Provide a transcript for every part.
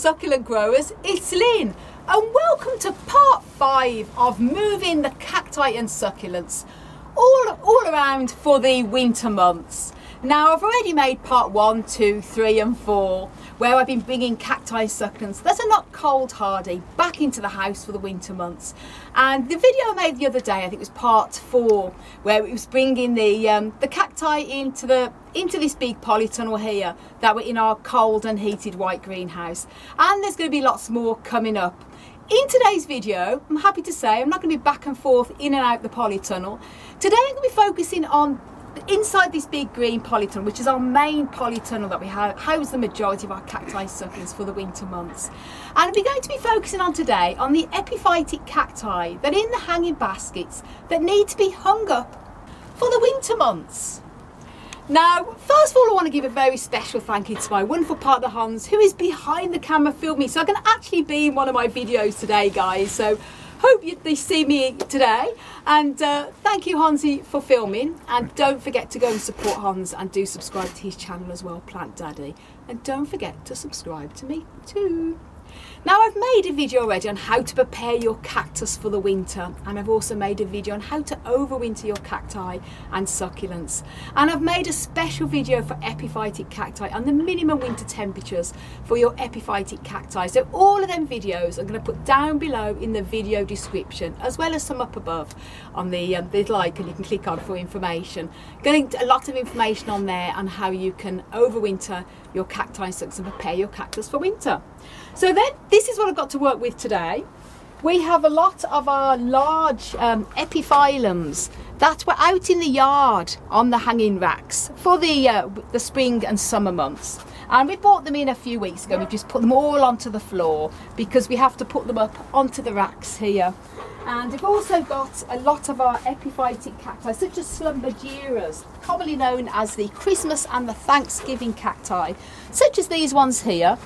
succulent growers, it's Lynn and welcome to part 5 of moving the cacti and succulents all around for the winter months. Now I've already made part 1, 2, 3 and 4 where I've been bringing cacti and succulents that are not cold hardy back into the house for the winter months, and the video I made the other day, I think it was part 4, where it was bringing the cacti into this big polytunnel here that were in our cold and heated white greenhouse, and there's going to be lots more coming up. In today's video, I'm happy to say I'm not going to be back and forth in and out the polytunnel. Today I'm going to be focusing on inside this big green polytunnel, which is our main polytunnel that we house the majority of our cacti succulents for the winter months. And we're going to be focusing on today on the epiphytic cacti that are in the hanging baskets that need to be hung up for the winter months. Now, first of all, I want to give a very special thank you to my wonderful partner Hans, who is behind the camera filming, so I can actually be in one of my videos today, guys. So hope they see me today, and thank you, Hansi, for filming. And don't forget to go and support Hans and do subscribe to his channel as well, Plant Daddy, and don't forget to subscribe to me too. Now, I've made a video already on how to prepare your cactus for the winter, and I've also made a video on how to overwinter your cacti and succulents, and I've made a special video for epiphytic cacti on the minimum winter temperatures for your epiphytic cacti. So all of them videos I'm going to put down below in the video description, as well as some up above on the like, and you can click on for information. Getting a lot of information on there on how you can overwinter your cacti and succulents and prepare your cactus for winter. So then, this is what I've got to work with today. We have a lot of our large epiphyllums that were out in the yard on the hanging racks for the spring and summer months. And we bought them in a few weeks ago. We've just put them all onto the floor because we have to put them up onto the racks here. And we've also got a lot of our epiphytic cacti, such as slumbergeras, commonly known as the Christmas and the Thanksgiving cacti, such as these ones here.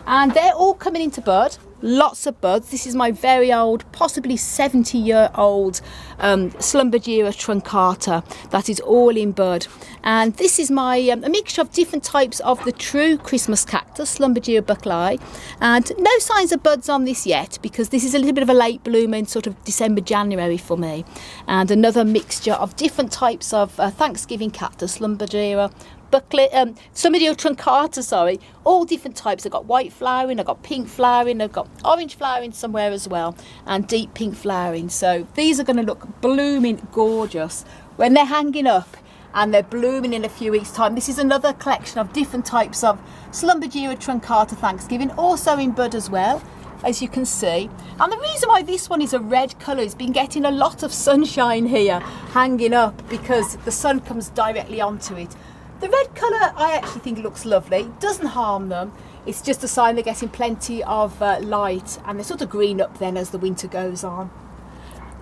And they're all coming into bud, lots of buds. This is my very old, possibly 70-year-old Slumbergera truncata that is all in bud. And this is my a mixture of different types of the true Christmas cactus, Slumbergera buckleyi, and no signs of buds on this yet because this is a little bit of a late bloomer in sort of December, January for me. And another mixture of different types of Thanksgiving cactus, Slumbergera Slumbergera truncata, all different types. I've got white flowering, I've got pink flowering, I've got orange flowering somewhere as well, and deep pink flowering. So these are going to look blooming gorgeous when they're hanging up and they're blooming in a few weeks' time. This is another collection of different types of Slumbergera truncata Thanksgiving, also in bud as well, as you can see. And the reason why this one is a red colour is been getting a lot of sunshine here hanging up because the sun comes directly onto it. The red colour I actually think looks lovely. It doesn't harm them. It's just a sign they're getting plenty of light, and they sort of green up then as the winter goes on.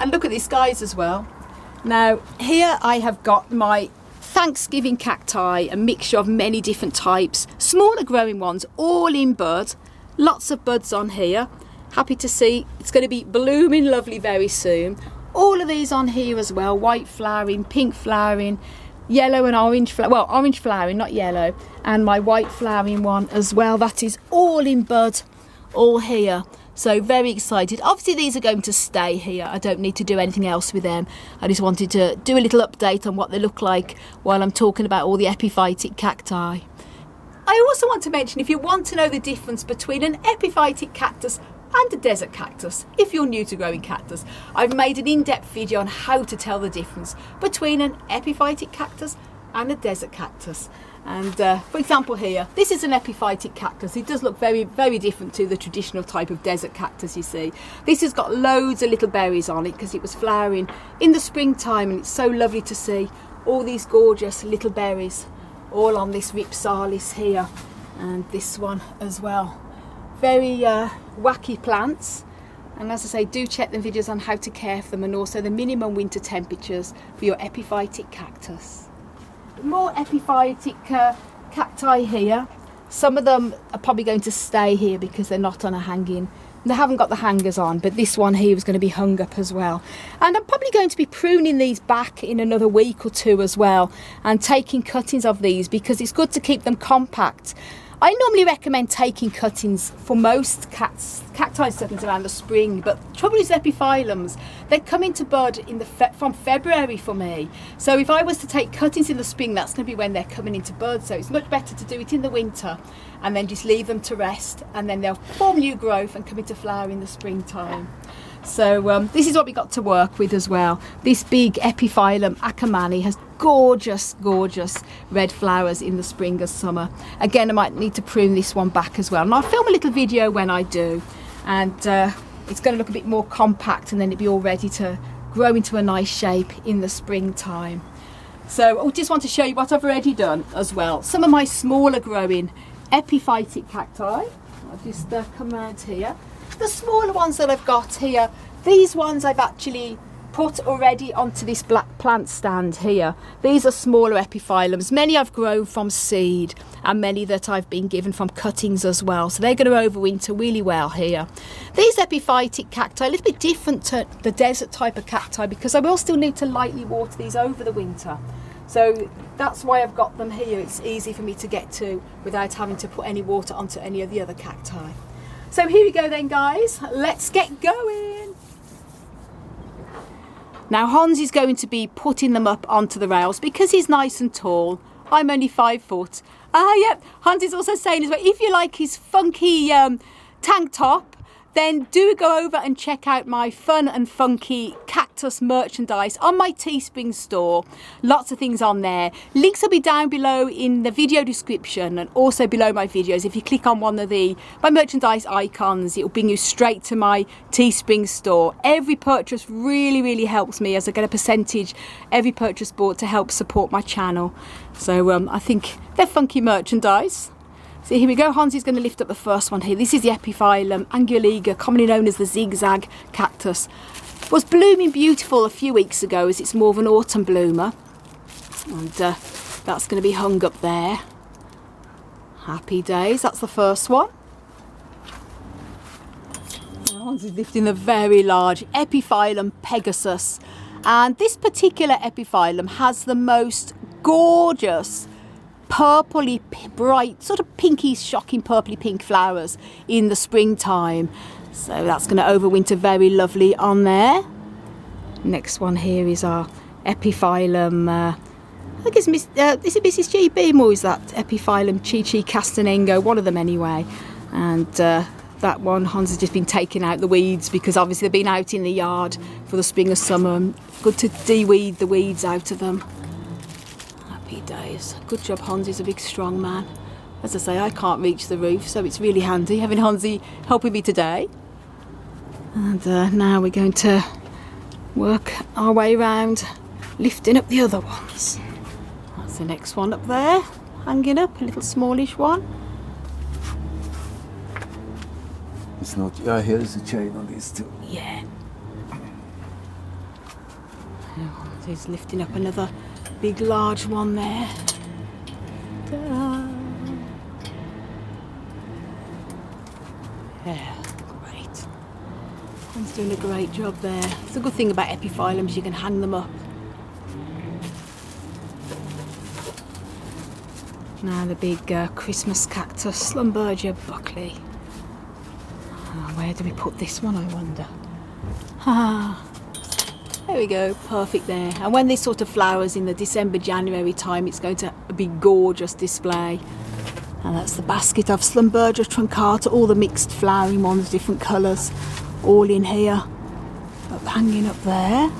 And look at these guys as well. Now here I have got my Thanksgiving cacti, a mixture of many different types, smaller growing ones, all in bud. Lots of buds on here. Happy to see it's going to be blooming lovely very soon. All of these on here as well, white flowering, pink flowering, yellow and orange, orange flowering, not yellow, and my white flowering one as well. That is all in bud, all here. So very excited. Obviously these are going to stay here. I don't need to do anything else with them. I just wanted to do a little update on what they look like while I'm talking about all the epiphytic cacti. I also want to mention, if you want to know the difference between an epiphytic cactus and a desert cactus, if you're new to growing cactus, I've made an in-depth video on how to tell the difference between an epiphytic cactus and a desert cactus. And for example here, this is an epiphytic cactus. It does look very, very different to the traditional type of desert cactus you see. This has got loads of little berries on it because it was flowering in the springtime, and it's so lovely to see all these gorgeous little berries all on this ripsalis here, and this one as well. Very wacky plants, and as I say, do check the videos on how to care for them and also the minimum winter temperatures for your epiphytic cactus. More epiphytic cacti here. Some of them are probably going to stay here because they're not on a hanging. They haven't got the hangers on, but this one here is going to be hung up as well. And I'm probably going to be pruning these back in another week or two as well, and taking cuttings of these because it's good to keep them compact. I normally recommend taking cuttings for most cacti succulents around the spring, but the trouble is epiphyllums, they come into bud from February for me. So if I was to take cuttings in the spring, that's going to be when they're coming into bud. So it's much better to do it in the winter and then just leave them to rest, and then they'll form new growth and come into flower in the springtime. So this is what we got to work with as well. This big epiphyllum Akamani has gorgeous red flowers in the spring and summer. Again, I might need to prune this one back as well, and I'll film a little video when I do, and it's going to look a bit more compact, and then it'll be all ready to grow into a nice shape in the springtime. So I just want to show you what I've already done as well. Some of my smaller growing epiphytic cacti. I'll just come around here. The smaller ones that I've got here, these ones I've actually put already onto this black plant stand here. These are smaller epiphyllums. Many I've grown from seed, and many that I've been given from cuttings as well. So they're going to overwinter really well here. These epiphytic cacti, a little bit different to the desert type of cacti, because I will still need to lightly water these over the winter. So that's why I've got them here. It's easy for me to get to without having to put any water onto any of the other cacti. So here we go then, guys, let's get going. Now Hans is going to be putting them up onto the rails because he's nice and tall. I'm only 5 foot. Yep, Hans is also saying as well, if you like his funky tank top, then do go over and check out my fun and funky cactus merchandise on my Teespring store. Lots of things on there. Links will be down below in the video description and also below my videos. If you click on one of my merchandise icons, it will bring you straight to my Teespring store. Every purchase really helps me, as I get a percentage every purchase bought to help support my channel. So I think they're funky merchandise. So here we go, Hans is going to lift up the first one here. This is the Epiphyllum anguliga, commonly known as the zigzag cactus. Was blooming beautiful a few weeks ago, as it's more of an autumn bloomer. And that's going to be hung up there. Happy days, that's the first one. Hans is lifting the very large Epiphyllum pegasus. And this particular Epiphyllum has the most gorgeous purpley bright, sort of pinky, shocking purpley pink flowers in the springtime. So that's going to overwinter very lovely on there. Next one here is our Epiphyllum, I guess, is it Mrs. G. Beam, or is that Epiphyllum Chi Castanengo? One of them anyway. And that one, Hans has just been taking out the weeds because obviously they've been out in the yard for the spring or summer. Good to de-weed the weeds out of them. Happy days. Good job, Hans is a big strong man. As I say, I can't reach the roof, so it's really handy having Hansi helping me today. And now we're going to work our way around lifting up the other ones. That's the next one up there, hanging up, a little smallish one. It's not, yeah, here is a chain on these two. Yeah. He's lifting up another big large one there. Ta-da. Yeah, great. He's doing a great job there. It's a good thing about epiphyllums, you can hang them up. Now the big Christmas cactus, Schlumberger Buckley. Where do we put this one, I wonder? There we go, perfect there. And when this sort of flowers in the December, January time, it's going to be gorgeous display. And that's the basket of Schlumberger truncata, all the mixed flowering ones, different colours, all in here, hanging up there.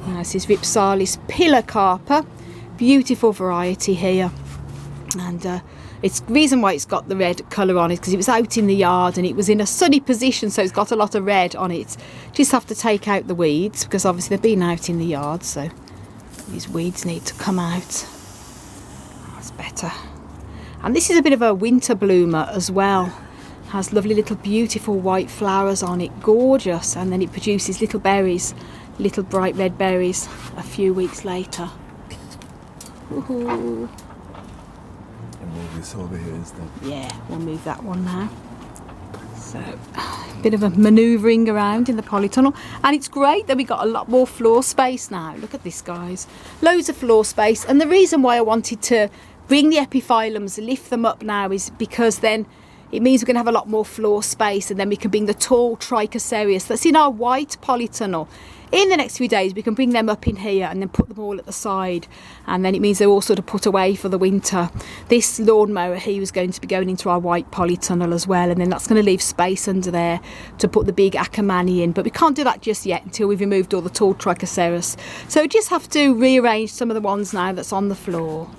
And this is Ripsalis Pilocarpa, beautiful variety here. And it's the reason why it's got the red colour on it, because it was out in the yard and it was in a sunny position, so it's got a lot of red on it. Just have to take out the weeds, because obviously they've been out in the yard, so these weeds need to come out. That's better. And this is a bit of a winter bloomer as well. Has lovely little beautiful white flowers on it, gorgeous, and then it produces little berries, little bright red berries a few weeks later. Woohoo! Move this over here instead. Yeah, we'll move that one now. So, a bit of a manoeuvring around in the polytunnel, and it's great that we got a lot more floor space now. Look at this, guys, loads of floor space. And the reason why I wanted to bring the epiphyllums, lift them up now, is because then it means we're going to have a lot more floor space, and then we can bring the tall Trichocereus that's in our white polytunnel. In the next few days we can bring them up in here and then put them all at the side, and then it means they're all sort of put away for the winter. This lawnmower here is going to be going into our white polytunnel as well, and then that's going to leave space under there to put the big Ackermanni in, but we can't do that just yet until we've removed all the tall Trichocereus. So we just have to rearrange some of the ones now that's on the floor.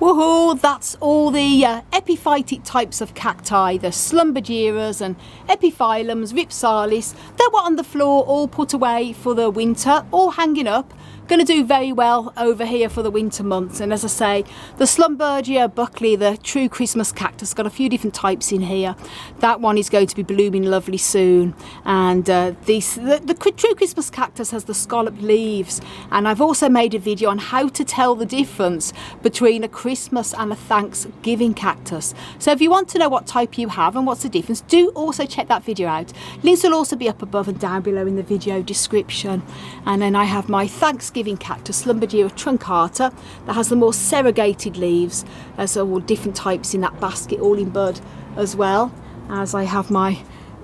Woohoo, that's all the epiphytic types of cacti, the Schlumbergeras and epiphyllums, Rhipsalis. They were on the floor, all put away for the winter, all hanging up. Going to do very well over here for the winter months. And as I say, the Schlumbergia Buckley, the true Christmas cactus, got a few different types in here. That one is going to be blooming lovely soon. And the true Christmas cactus has the scalloped leaves. And I've also made a video on how to tell the difference between a Christmas and a Thanksgiving cactus. So if you want to know what type you have and what's the difference, do also check that video out. Links will also be up above and down below in the video description. And then I have my Thanksgiving cactus, Schlumbergera truncata, that has the more serrated leaves. There's all different types in that basket, all in bud as well, as I have my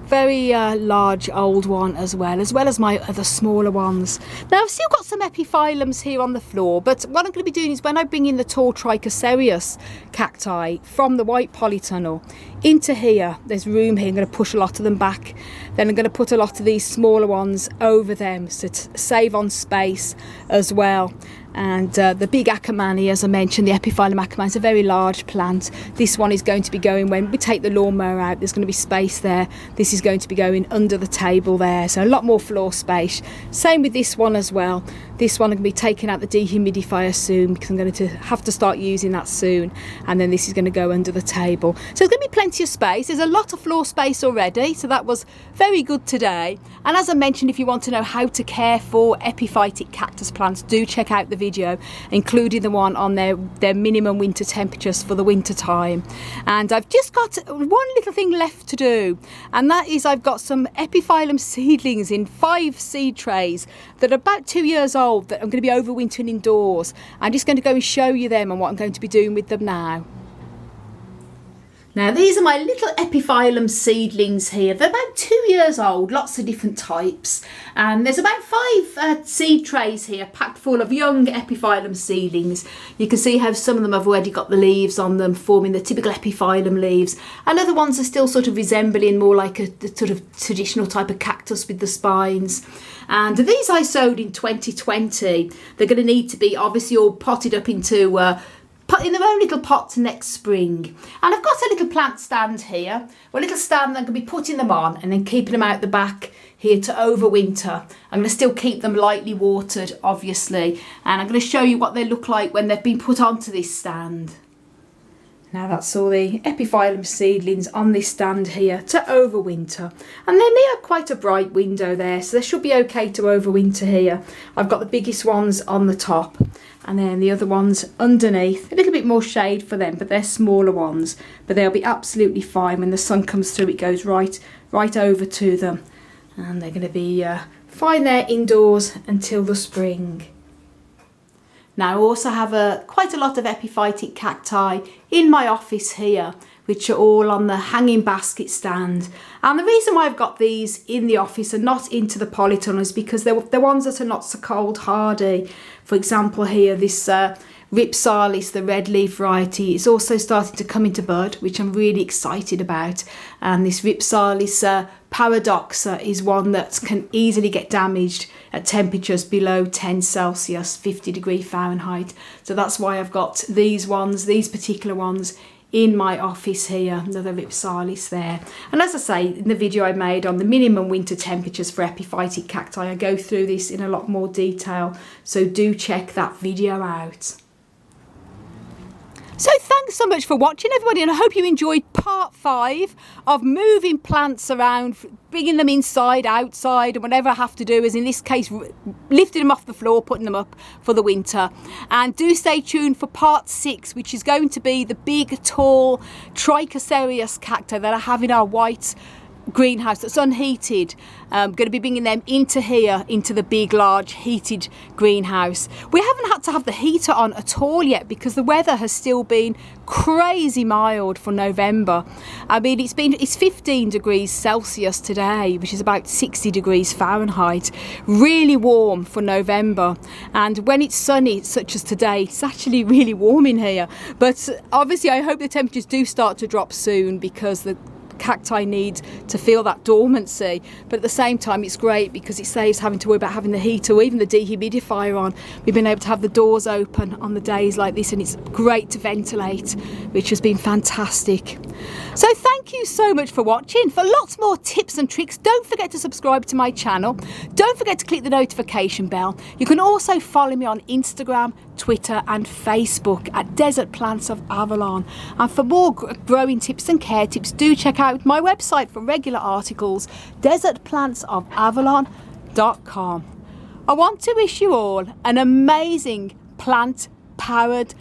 very large old one as well as my other smaller ones. Now I've still got some epiphyllums here on the floor, but what I'm going to be doing is when I bring in the tall Trichocereus cacti from the white polytunnel into here, there's room here, I'm going to push a lot of them back, then I'm going to put a lot of these smaller ones over them so to save on space as well. And the big Ackermanni, as I mentioned, the Epiphyllum Ackermanni, is a very large plant. This one is going to be going, when we take the lawnmower out, there's going to be space there. This is going to be going under the table there, so a lot more floor space. Same with this one as well. This one I'm going to be taking out the dehumidifier soon, because I'm going to have to start using that soon. And then this is going to go under the table. So there's going to be plenty of space. There's a lot of floor space already, so that was very good today. And as I mentioned, if you want to know how to care for epiphytic cactus plants, do check out the video, including the one on their minimum winter temperatures for the winter time. And I've just got one little thing left to do, and that is I've got some epiphyllum seedlings in 5 seed trays that are about 2 years old that I'm going to be overwintering indoors. I'm just going to go and show you them and what I'm going to be doing with them now. Now these are my little epiphyllum seedlings here. They're about 2 years old, lots of different types. And there's about 5 seed trays here packed full of young epiphyllum seedlings. You can see how some of them have already got the leaves on them, forming the typical epiphyllum leaves. And other ones are still sort of resembling more like the sort of traditional type of cactus with the spines. And these I sowed in 2020. They're going to need to be obviously all potted up into put in their own little pots next spring. And I've got a little plant stand here, a little stand that I'm going to be putting them on and then keeping them out the back here to overwinter. I'm going to still keep them lightly watered, obviously, and I'm going to show you what they look like when they've been put onto this stand. Now that's all the epiphyllum seedlings on this stand here to overwinter. And they're near quite a bright window there, so they should be okay to overwinter here. I've got the biggest ones on the top, and then the other ones underneath. A little bit more shade for them, but they're smaller ones. But they'll be absolutely fine. When the sun comes through, it goes right over to them. And they're going to be fine there indoors until the spring. Now I also have quite a lot of epiphytic cacti in my office here, which are all on the hanging basket stand. And the reason why I've got these in the office and not into the polytunnel is because they're ones that are not so cold hardy. For example here, this Rhipsalis, the red leaf variety, is also starting to come into bud, which I'm really excited about. And this Rhipsalis paradoxa is one that can easily get damaged at temperatures below 10 Celsius, 50 degree Fahrenheit. So that's why I've got these particular ones in my office here, another Rhipsalis there. And as I say, in the video I made on the minimum winter temperatures for epiphytic cacti, I go through this in a lot more detail, so do check that video out. So thanks so much for watching, everybody, and I hope you enjoyed part 5 of moving plants around, bringing them inside, outside, and whatever I have to do, as in this case lifting them off the floor, putting them up for the winter. And do stay tuned for part 6, which is going to be the big tall Trichocereus cacti that I have in our white greenhouse that's unheated. Going to be bringing them into here, into the big large heated greenhouse. We haven't had to have the heater on at all yet because the weather has still been crazy mild for November. I mean, it's 15 degrees Celsius today, which is about 60 degrees Fahrenheit. Really warm for November, and when it's sunny such as today, it's actually really warm in here. But obviously I hope the temperatures do start to drop soon because the cacti need to feel that dormancy, but at the same time it's great because it saves having to worry about having the heater or even the dehumidifier on. We've been able to have the doors open on the days like this, and it's great to ventilate, which has been fantastic. So thank you so much for watching. For lots more tips and tricks, don't forget to subscribe to my channel. Don't forget to click the notification bell. You can also follow me on Instagram, Twitter and Facebook at Desert Plants of Avalon. And for more growing tips and care tips, do check out my website for regular articles, desertplantsofavalon.com. I want to wish you all an amazing plant-powered